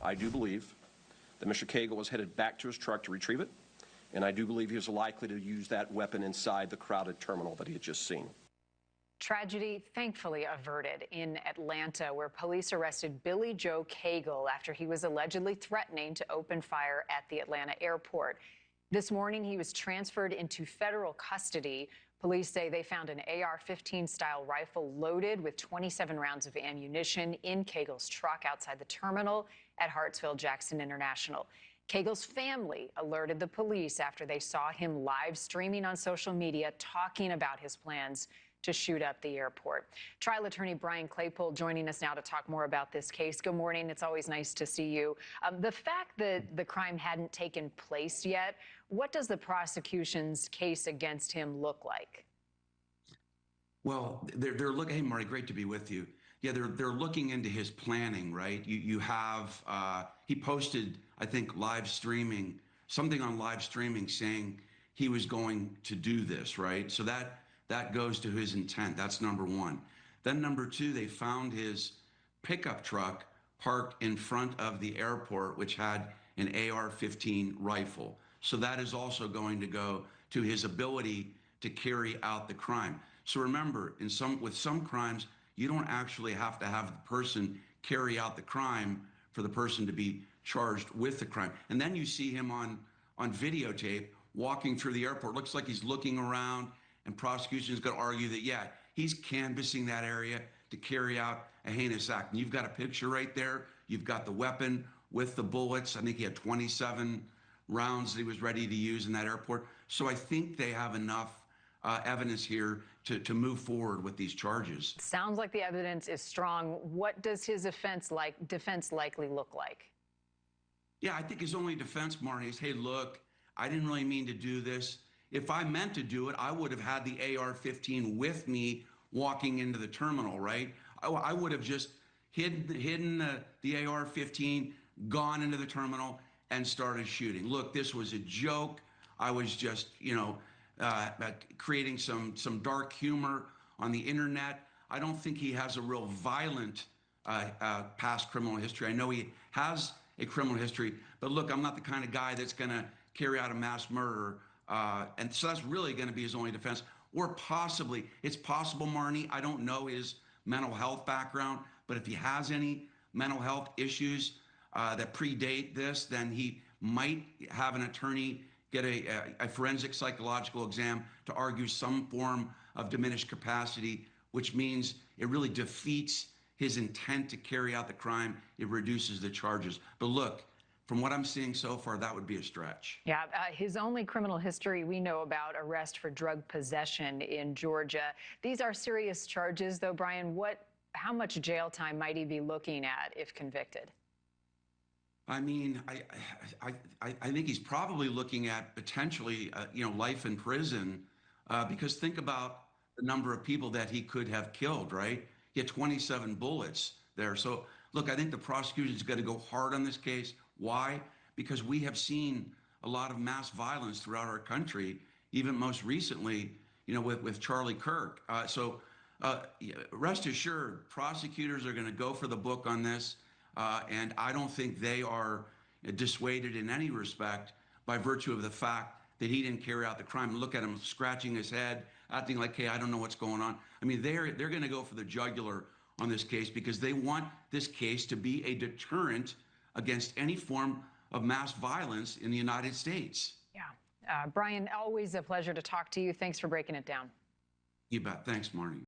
I do believe that Mr. Cagle was headed back to his truck to retrieve it, and I do believe he was likely to use that weapon inside the crowded terminal that he had just seen. Tragedy thankfully averted in Atlanta, where police arrested Billy Joe Cagle after he was allegedly threatening to open fire at the Atlanta airport. This morning, he was transferred into federal custody. Police say they found an AR-15 style rifle loaded with 27 rounds of ammunition in Cagle's truck outside the terminal at Hartsfield-Jackson International. Cagle's family alerted the police after they saw him live streaming on social media talking about his plans to shoot up the airport. Trial attorney Brian Claypool joining us now to talk more about this case. Good morning. It's always nice to see you. The fact that the crime hadn't taken place yet, what does the prosecution's case against him look like? Well, they're looking. Hey, Marty, great to be with you. Yeah, they're looking into his planning, right? You have he posted, I think, something on live streaming saying he was going to do this, right? So that goes to his intent. That's number one. Then number two, they found his pickup truck parked in front of the airport, which had an AR-15 rifle. So that is also going to go to his ability to carry out the crime. So remember, with some crimes, you don't actually have to have the person carry out the crime for the person to be charged with the crime. And then you see him on videotape walking through the airport. Looks like he's looking around, and prosecution is going to argue that, yeah, he's canvassing that area to carry out a heinous act. And you've got a picture right there. You've got the weapon with the bullets. I think he had 27 rounds that he was ready to use in that airport. So I think they have enough evidence here to move forward with these charges. Sounds like the evidence is strong. What does his defense likely look like? Yeah, I think his only defense, Marty, is, hey, look, I didn't really mean to do this. If I meant to do it, I would have had the AR-15 with me walking into the terminal, right? I would have just hidden the AR-15, gone into the terminal, and started shooting. Look, this was a joke. I was just, creating some dark humor on the internet. I don't think he has a real violent past criminal history. I know he has a criminal history, but look, I'm not the kind of guy that's going to carry out a mass murder. And so that's really going to be his only defense. Or possibly, it's possible, Marnie, I don't know his mental health background, but if he has any mental health issues that predate this, then he might have an attorney get a forensic psychological exam to argue some form of diminished capacity, which means it really defeats his intent to carry out the crime. It reduces the charges. But look, from what I'm seeing so far, that would be a stretch. Yeah, his only criminal history we know about, arrest for drug possession in Georgia. These are serious charges, though, Brian. How much jail time might he be looking at if convicted? I mean, I think he's probably looking at potentially, life in prison, because think about the number of people that he could have killed, right? He had 27 bullets there. So, look, I think the prosecution's got to go hard on this case. Why? Because we have seen a lot of mass violence throughout our country, even most recently, with Charlie Kirk. So rest assured, prosecutors are going to go for the book on this. And I don't think they are dissuaded in any respect by virtue of the fact that he didn't carry out the crime. Look at him scratching his head, acting like, hey, I don't know what's going on. I mean, they're going to go for the jugular on this case because they want this case to be a deterrent against any form of mass violence in the United States. Yeah. Brian, always a pleasure to talk to you. Thanks for breaking it down. You bet. Thanks, Marnie.